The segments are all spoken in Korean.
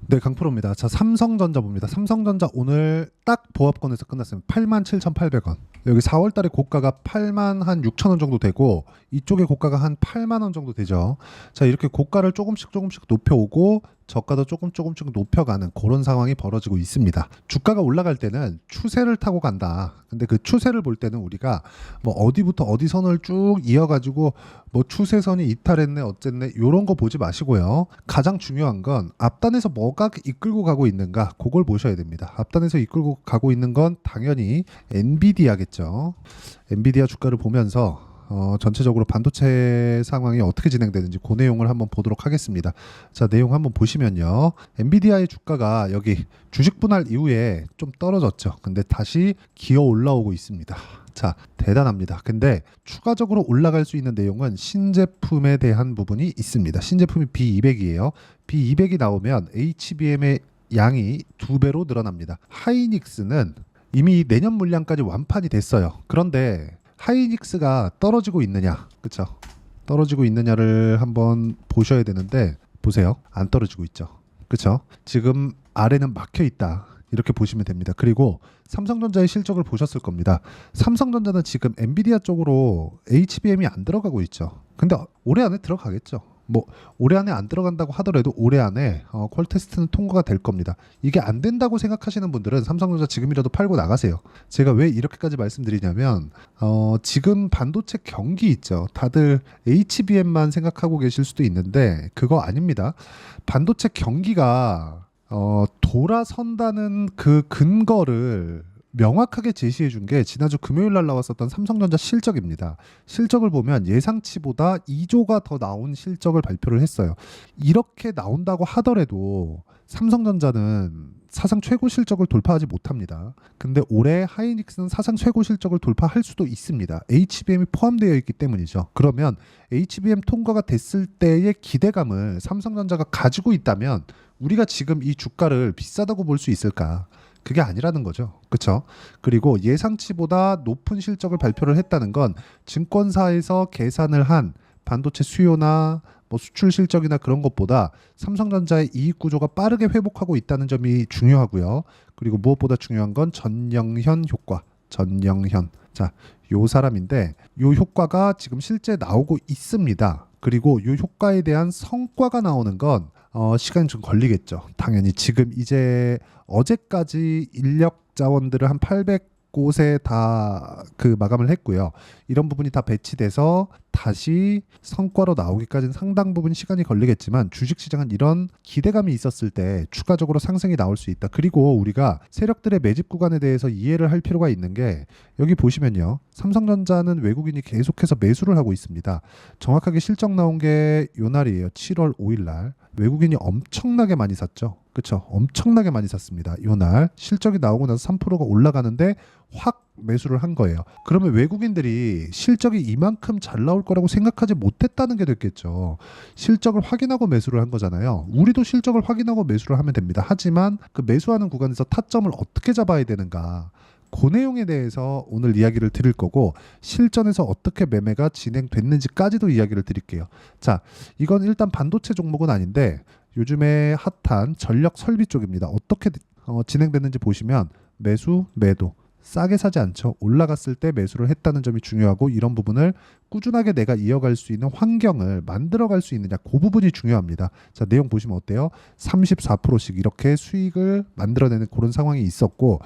네, 강프로입니다. 자, 삼성전자 봅니다. 삼성전자 오늘 딱 보합권에서 끝났습니다. 87,800원. 여기 4월 달에 고가가 8만 한 6천 원 정도 되고 이쪽에 고가가 한 8만 원 정도 되죠. 자, 이렇게 고가를 조금씩 높여오고 저가도 조금씩 높여가는 그런 상황이 벌어지고 있습니다. 주가가 올라갈 때는 추세를 타고 간다. 근데 그 추세를 볼 때는 우리가 뭐 어디부터 어디 선을 쭉 이어가지고 뭐 추세선이 이탈했네 어쨌네 이런 거 보지 마시고요. 가장 중요한 건 앞단에서 뭐가 이끌고 가고 있는가 그걸 보셔야 됩니다. 앞단에서 이끌고 가고 있는 건 당연히 엔비디아겠죠. 엔비디아 주가를 보면서 전체적으로 반도체 상황이 어떻게 진행되는지 그 내용을 한번 보도록 하겠습니다. 자, 내용 한번 보시면요. 엔비디아의 주가가 여기 주식 분할 이후에 좀 떨어졌죠. 근데 다시 기어 올라오고 있습니다. 자, 대단합니다. 근데 추가적으로 올라갈 수 있는 내용은 신제품에 대한 부분이 있습니다. 신제품이 B200이에요. B200이 나오면 HBM의 양이 2배로 늘어납니다. 하이닉스는 이미 내년 물량까지 완판이 됐어요. 그런데 하이닉스가 떨어지고 있느냐, 그쵸? 떨어지고 있느냐를 한번 보셔야 되는데 보세요. 안 떨어지고 있죠. 그쵸? 지금 아래는 막혀 있다. 이렇게 보시면 됩니다. 그리고 삼성전자의 실적을 보셨을 겁니다. 삼성전자는 지금 엔비디아 쪽으로 HBM이 안 들어가고 있죠. 근데 올해 안에 들어가겠죠. 뭐 올해 안에 안 들어간다고 하더라도 올해 안에 퀄 테스트는 통과가 될 겁니다. 이게 안 된다고 생각하시는 분들은 삼성전자 지금이라도 팔고 나가세요. 제가 왜 이렇게까지 말씀드리냐면 지금 반도체 경기 있죠. 다들 HBM만 생각하고 계실 수도 있는데 그거 아닙니다. 반도체 경기가 돌아선다는 그 근거를 명확하게 제시해 준 게 지난주 금요일 날 나왔었던 삼성전자 실적입니다. 실적을 보면 예상치보다 2조가 더 나온 실적을 발표를 했어요. 이렇게 나온다고 하더라도 삼성전자는 사상 최고 실적을 돌파하지 못합니다. 근데 올해 하이닉스는 사상 최고 실적을 돌파할 수도 있습니다. HBM이 포함되어 있기 때문이죠. 그러면 HBM 통과가 됐을 때의 기대감을 삼성전자가 가지고 있다면 우리가 지금 이 주가를 비싸다고 볼 수 있을까? 그게 아니라는 거죠. 그렇죠? 그리고 예상치보다 높은 실적을 발표를 했다는 건 증권사에서 계산을 한 반도체 수요나 뭐 수출 실적이나 그런 것보다 삼성전자의 이익 구조가 빠르게 회복하고 있다는 점이 중요하고요. 그리고 무엇보다 중요한 건 전영현 효과. 전영현. 자, 요 사람인데 요 효과가 지금 실제 나오고 있습니다. 그리고 요 효과에 대한 성과가 나오는 건 시간이 좀 걸리겠죠. 당연히 지금 이제 어제까지 인력 자원들을 한 800곳에 다 그 마감을 했고요. 이런 부분이 다 배치돼서 다시 성과로 나오기까지는 상당 부분 시간이 걸리겠지만 주식시장은 이런 기대감이 있었을 때 추가적으로 상승이 나올 수 있다. 그리고 우리가 세력들의 매집 구간에 대해서 이해를 할 필요가 있는 게 여기 보시면요. 삼성전자는 외국인이 계속해서 매수를 하고 있습니다. 정확하게 실적 나온 게 요 날이에요. 7월 5일 날. 외국인이 엄청나게 많이 샀죠. 그렇죠? 엄청나게 많이 샀습니다. 이날 실적이 나오고 나서 3%가 올라가는데 확 매수를 한 거예요. 그러면 외국인들이 실적이 이만큼 잘 나올 거라고 생각하지 못했다는 게 됐겠죠. 실적을 확인하고 매수를 한 거잖아요. 우리도 실적을 확인하고 매수를 하면 됩니다. 하지만 그 매수하는 구간에서 타점을 어떻게 잡아야 되는가? 그 내용에 대해서 오늘 이야기를 드릴 거고 실전에서 어떻게 매매가 진행됐는지까지도 이야기를 드릴게요. 자, 이건 일단 반도체 종목은 아닌데 요즘에 핫한 전력 설비 쪽입니다. 어떻게 진행됐는지 보시면 매수, 매도 싸게 사지 않죠. 올라갔을 때 매수를 했다는 점이 중요하고 이런 부분을 꾸준하게 내가 이어갈 수 있는 환경을 만들어갈 수 있느냐 그 부분이 중요합니다. 자, 내용 보시면 어때요? 34%씩 이렇게 수익을 만들어내는 그런 상황이 있었고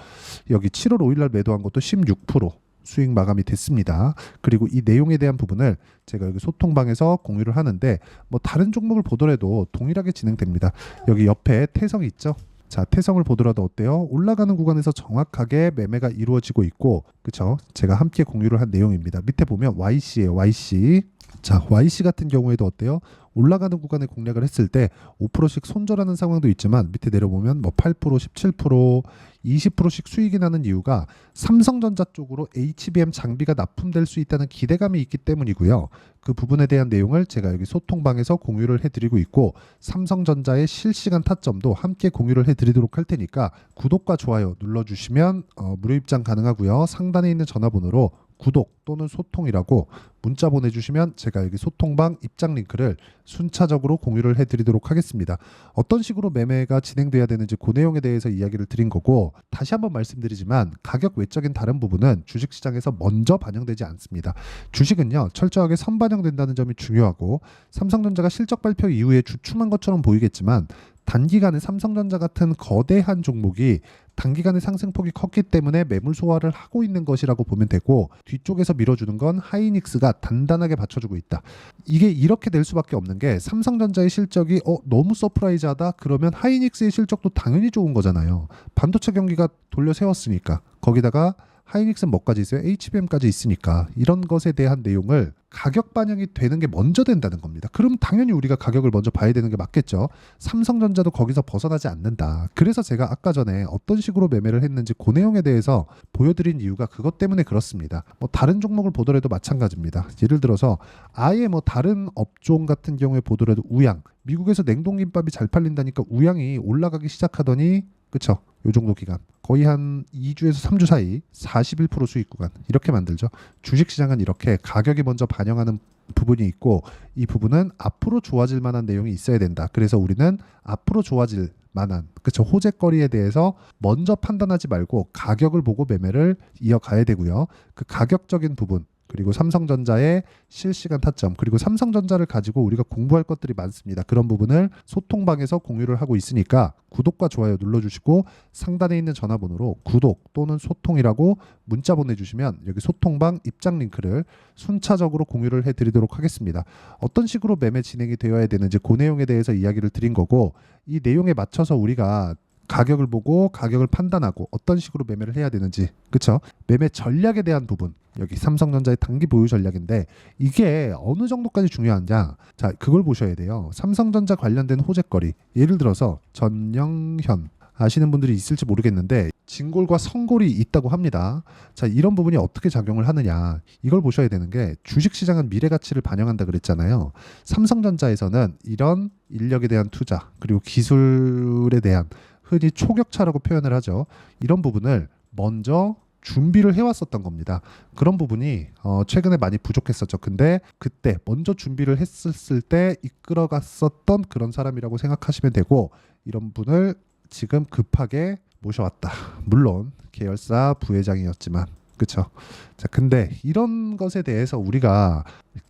여기 7월 5일 날 매도한 것도 16% 수익 마감이 됐습니다. 그리고 이 내용에 대한 부분을 제가 여기 소통방에서 공유를 하는데 뭐 다른 종목을 보더라도 동일하게 진행됩니다. 여기 옆에 태성 있죠? 자, 태성을 보더라도 어때요? 올라가는 구간에서 정확하게 매매가 이루어지고 있고, 그쵸? 제가 함께 공유를 한 내용입니다. 밑에 보면 YC예요, YC. 자, YC 같은 경우에도 어때요? 올라가는 구간에 공략을 했을 때 5%씩 손절하는 상황도 있지만 밑에 내려보면 뭐 8%, 17%, 20%씩 수익이 나는 이유가 삼성전자 쪽으로 HBM 장비가 납품될 수 있다는 기대감이 있기 때문이고요. 그 부분에 대한 내용을 제가 여기 소통방에서 공유를 해드리고 있고 삼성전자의 실시간 타점도 함께 공유를 해드리도록 할 테니까 구독과 좋아요 눌러주시면 무료 입장 가능하고요. 상단에 있는 전화번호로 구독 또는 소통이라고 문자 보내주시면 제가 여기 소통방 입장 링크를 순차적으로 공유를 해드리도록 하겠습니다. 어떤 식으로 매매가 진행돼야 되는지 그 내용에 대해서 이야기를 드린 거고, 다시 한번 말씀드리지만 가격 외적인 다른 부분은 주식시장에서 먼저 반영되지 않습니다. 주식은요 철저하게 선반영된다는 점이 중요하고, 삼성전자가 실적 발표 이후에 주춤한 것처럼 보이겠지만 단기간에 삼성전자 같은 거대한 종목이 단기간에 상승폭이 컸기 때문에 매물 소화를 하고 있는 것이라고 보면 되고, 뒤쪽에서 밀어주는 건 하이닉스가 단단하게 받쳐주고 있다. 이게 이렇게 될 수밖에 없는 게, 삼성전자의 실적이 너무 서프라이즈하다 그러면 하이닉스의 실적도 당연히 좋은 거잖아요. 반도체 경기가 돌려 세웠으니까. 거기다가 하이닉스는 뭐까지 있어요? HBM까지 있으니까. 이런 것에 대한 내용을 가격 반영이 되는 게 먼저 된다는 겁니다. 그럼 당연히 우리가 가격을 먼저 봐야 되는 게 맞겠죠. 삼성전자도 거기서 벗어나지 않는다. 그래서 제가 아까 전에 어떤 식으로 매매를 했는지 그 내용에 대해서 보여드린 이유가 그것 때문에 그렇습니다. 다른 종목을 보더라도 마찬가지입니다. 예를 들어서 아예 다른 업종 같은 경우에 보더라도 우양, 미국에서 냉동김밥이 잘 팔린다니까 우양이 올라가기 시작하더니, 그쵸? 요 정도 기간 거의 한 2주에서 3주 사이 41% 수익 구간 이렇게 만들죠. 주식시장은 이렇게 가격이 먼저 반영하는 부분이 있고, 이 부분은 앞으로 좋아질 만한 내용이 있어야 된다. 그래서 우리는 앞으로 좋아질 만한, 그쵸, 호재거리에 대해서 먼저 판단하지 말고 가격을 보고 매매를 이어가야 되고요. 그 가격적인 부분, 그리고 삼성전자의 실시간 타점, 그리고 삼성전자를 가지고 우리가 공부할 것들이 많습니다. 그런 부분을 소통방에서 공유를 하고 있으니까 구독과 좋아요 눌러주시고, 상단에 있는 전화번호로 구독 또는 소통이라고 문자 보내주시면 여기 소통방 입장 링크를 순차적으로 공유를 해드리도록 하겠습니다. 어떤 식으로 매매 진행이 되어야 되는지 그 내용에 대해서 이야기를 드린 거고, 이 내용에 맞춰서 우리가 가격을 보고 가격을 판단하고 어떤 식으로 매매를 해야 되는지, 그쵸? 매매 전략에 대한 부분, 여기 삼성전자의 단기 보유 전략인데 이게 어느 정도까지 중요하냐, 자 그걸 보셔야 돼요. 삼성전자 관련된 호재거리, 예를 들어서 전영현, 아시는 분들이 있을지 모르겠는데 진골과 성골이 있다고 합니다. 자, 이런 부분이 어떻게 작용을 하느냐, 이걸 보셔야 되는 게, 주식시장은 미래 가치를 반영한다 그랬잖아요. 삼성전자에서는 이런 인력에 대한 투자, 그리고 기술에 대한, 흔히 초격차라고 표현을 하죠. 이런 부분을 먼저 준비를 해왔었던 겁니다. 그런 부분이 최근에 많이 부족했었죠. 근데 그때 먼저 준비를 했었을 때 이끌어갔었던 그런 사람이라고 생각하시면 되고, 이런 분을 지금 급하게 모셔왔다. 물론 계열사 부회장이었지만, 그쵸? 자, 근데 이런 것에 대해서 우리가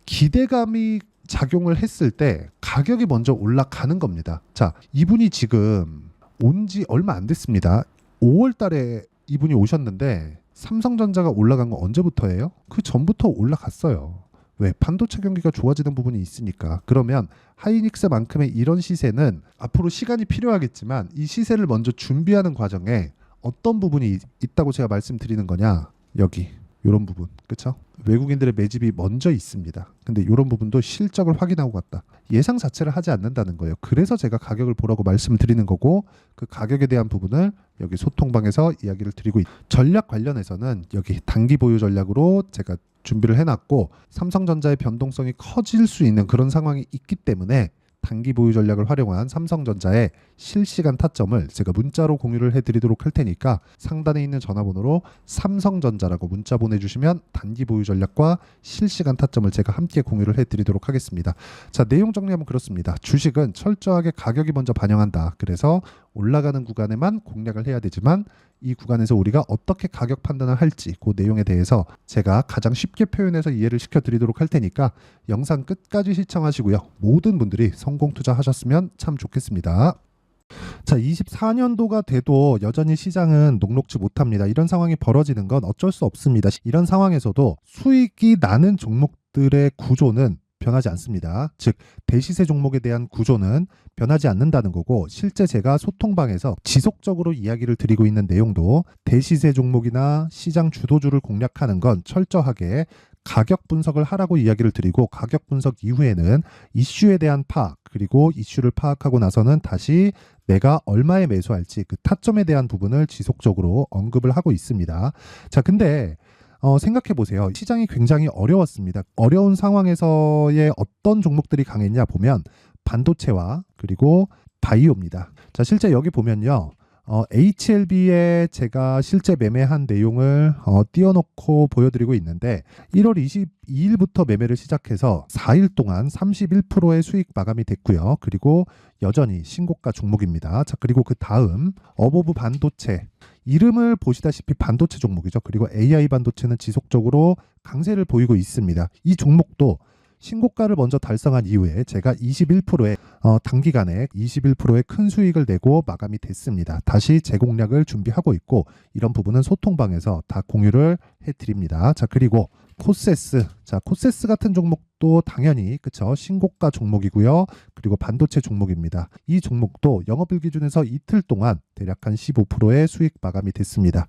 기대감이 작용을 했을 때 가격이 먼저 올라가는 겁니다. 자, 이분이 지금 온 지 얼마 안 됐습니다. 5월 달에 이분이 오셨는데 삼성전자가 올라간 건 언제부터예요? 그 전부터 올라갔어요. 왜? 반도체 경기가 좋아지는 부분이 있으니까. 그러면 하이닉스만큼의 이런 시세는 앞으로 시간이 필요하겠지만 이 시세를 먼저 준비하는 과정에 어떤 부분이 있다고 제가 말씀드리는 거냐, 여기 이런 부분, 그쵸? 외국인들의 매집이 먼저 있습니다. 근데 이런 부분도 실적을 확인하고 갔다. 예상 자체를 하지 않는다는 거예요. 그래서 제가 가격을 보라고 말씀을 드리는 거고, 그 가격에 대한 부분을 여기 소통방에서 이야기를 드리고 전략 관련해서는 여기 단기 보유 전략으로 제가 준비를 해놨고, 삼성전자의 변동성이 커질 수 있는 그런 상황이 있기 때문에 단기 보유 전략을 활용한 삼성전자의 실시간 타점을 제가 문자로 공유를 해드리도록 할 테니까 상단에 있는 전화번호로 삼성전자라고 문자 보내주시면 단기 보유 전략과 실시간 타점을 제가 함께 공유를 해드리도록 하겠습니다. 자, 내용 정리하면 그렇습니다. 주식은 철저하게 가격이 먼저 반영한다. 그래서 올라가는 구간에만 공략을 해야 되지만, 이 구간에서 우리가 어떻게 가격 판단을 할지 그 내용에 대해서 제가 가장 쉽게 표현해서 이해를 시켜드리도록 할 테니까 영상 끝까지 시청하시고요. 모든 분들이 성공 투자하셨으면 참 좋겠습니다. 자, 24년도가 돼도 여전히 시장은 녹록지 못합니다. 이런 상황이 벌어지는 건 어쩔 수 없습니다. 이런 상황에서도 수익이 나는 종목들의 구조는 변하지 않습니다. 즉 대시세 종목에 대한 구조는 변하지 않는다는 거고, 실제 제가 소통방에서 지속적으로 이야기를 드리고 있는 내용도 대시세 종목이나 시장 주도주를 공략하는 건 철저하게 가격 분석을 하라고 이야기를 드리고, 가격 분석 이후에는 이슈에 대한 파악, 그리고 이슈를 파악하고 나서는 다시 내가 얼마에 매수할지 그 타점에 대한 부분을 지속적으로 언급을 하고 있습니다. 자, 근데 생각해 보세요. 시장이 굉장히 어려웠습니다. 어려운 상황에서의 어떤 종목들이 강했냐 보면 반도체와 그리고 바이오입니다. 자, 실제 여기 보면요. HLB에 제가 실제 매매한 내용을 띄워놓고 보여드리고 있는데 1월 22일부터 매매를 시작해서 4일 동안 31%의 수익 마감이 됐고요. 그리고 여전히 신고가 종목입니다. 자, 그리고 그 다음 어보브 반도체, 이름을 보시다시피 반도체 종목이죠. 그리고 AI 반도체는 지속적으로 강세를 보이고 있습니다. 이 종목도 신고가를 먼저 달성한 이후에 제가 21%의 단기간에 21%의 큰 수익을 내고 마감이 됐습니다. 다시 재공략을 준비하고 있고 이런 부분은 소통방에서 다 공유를 해드립니다. 자, 그리고 코세스, 자, 코세스 같은 종목도 당연히 그쵸, 신고가 종목이고요. 그리고 반도체 종목입니다. 이 종목도 영업일 기준에서 이틀 동안 대략 한 15%의 수익 마감이 됐습니다.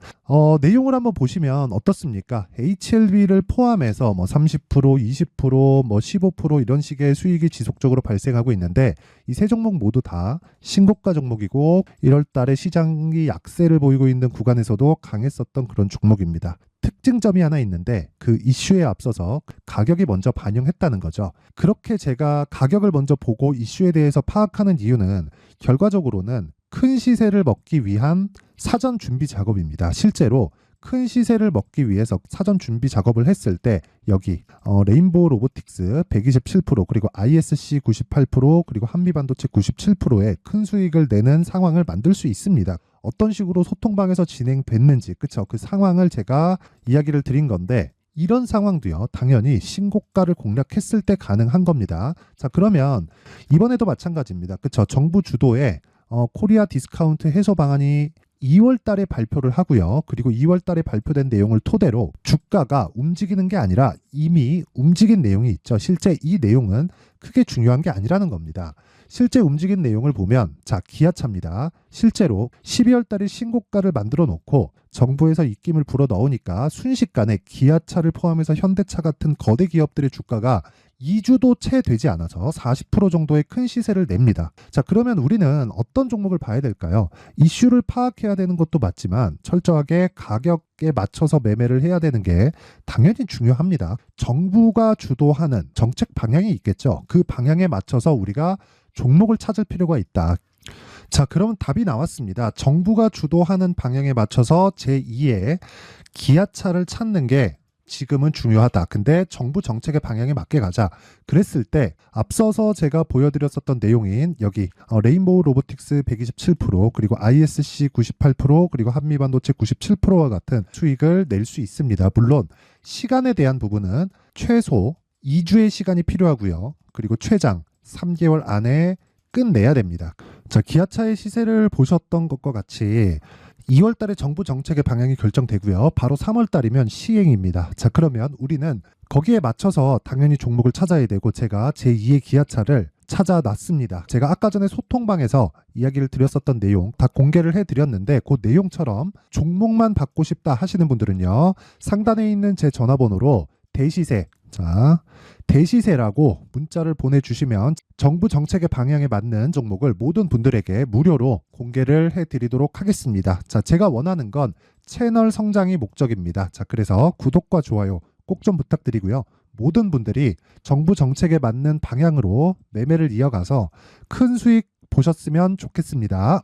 내용을 한번 보시면 어떻습니까? HLB를 포함해서 뭐 30%, 20%, 뭐 15% 이런 식의 수익이 지속적으로 발생하고 있는데 이 세 종목 모두 다 신고가 종목이고 1월 달에 시장이 약세를 보이고 있는 구간에서도 강했었던 그런 종목입니다. 특징점이 하나 있는데 그 이슈에 앞서서 가격이 먼저 반영했다는 거죠. 그렇게 제가 가격을 먼저 보고 이슈에 대해서 파악하는 이유는 결과적으로는 큰 시세를 먹기 위한 사전 준비 작업입니다. 실제로 큰 시세를 먹기 위해서 사전 준비 작업을 했을 때 여기 레인보우 로보틱스 127% 그리고 ISC 98% 그리고 한미반도체 97%의 큰 수익을 내는 상황을 만들 수 있습니다. 어떤 식으로 소통방에서 진행됐는지 그쵸, 그 상황을 제가 이야기를 드린 건데 이런 상황도요 당연히 신고가를 공략했을 때 가능한 겁니다. 자, 그러면 이번에도 마찬가지입니다. 그쵸, 정부 주도의 코리아 디스카운트 해소 방안이 2월 달에 발표를 하고요. 그리고 2월 달에 발표된 내용을 토대로 주가가 움직이는 게 아니라 이미 움직인 내용이 있죠. 실제 이 내용은 크게 중요한 게 아니라는 겁니다. 실제 움직인 내용을 보면 자, 기아차입니다. 실제로 12월 달에 신고가를 만들어 놓고 정부에서 입김을 불어 넣으니까 순식간에 기아차를 포함해서 현대차 같은 거대 기업들의 주가가 2주도 채 되지 않아서 40% 정도의 큰 시세를 냅니다. 자, 그러면 우리는 어떤 종목을 봐야 될까요? 이슈를 파악해야 되는 것도 맞지만 철저하게 가격에 맞춰서 매매를 해야 되는 게 당연히 중요합니다. 정부가 주도하는 정책 방향이 있겠죠. 그 방향에 맞춰서 우리가 종목을 찾을 필요가 있다. 자, 그럼 답이 나왔습니다. 정부가 주도하는 방향에 맞춰서 제2의 기아차를 찾는 게 지금은 중요하다. 근데 정부 정책의 방향에 맞게 가자. 그랬을 때 앞서서 제가 보여드렸었던 내용인 여기 레인보우 로보틱스 127% 그리고 ISC 98% 그리고 한미반도체 97%와 같은 수익을 낼 수 있습니다. 물론 시간에 대한 부분은 최소 2주의 시간이 필요하고요. 그리고 최장 3개월 안에 끝내야 됩니다. 자, 기아차의 시세를 보셨던 것과 같이 2월 달에 정부 정책의 방향이 결정되고요. 바로 3월 달이면 시행입니다. 자, 그러면 우리는 거기에 맞춰서 당연히 종목을 찾아야 되고 제가 제2의 기아차를 찾아놨습니다. 제가 아까 전에 소통방에서 이야기를 드렸었던 내용 다 공개를 해드렸는데 그 내용처럼 종목만 받고 싶다 하시는 분들은요. 상단에 있는 제 전화번호로 대시세, 자, 대시세라고 문자를 보내주시면 정부 정책의 방향에 맞는 종목을 모든 분들에게 무료로 공개를 해드리도록 하겠습니다. 자, 제가 원하는 건 채널 성장이 목적입니다. 자, 그래서 구독과 좋아요 꼭 좀 부탁드리고요. 모든 분들이 정부 정책에 맞는 방향으로 매매를 이어가서 큰 수익 보셨으면 좋겠습니다.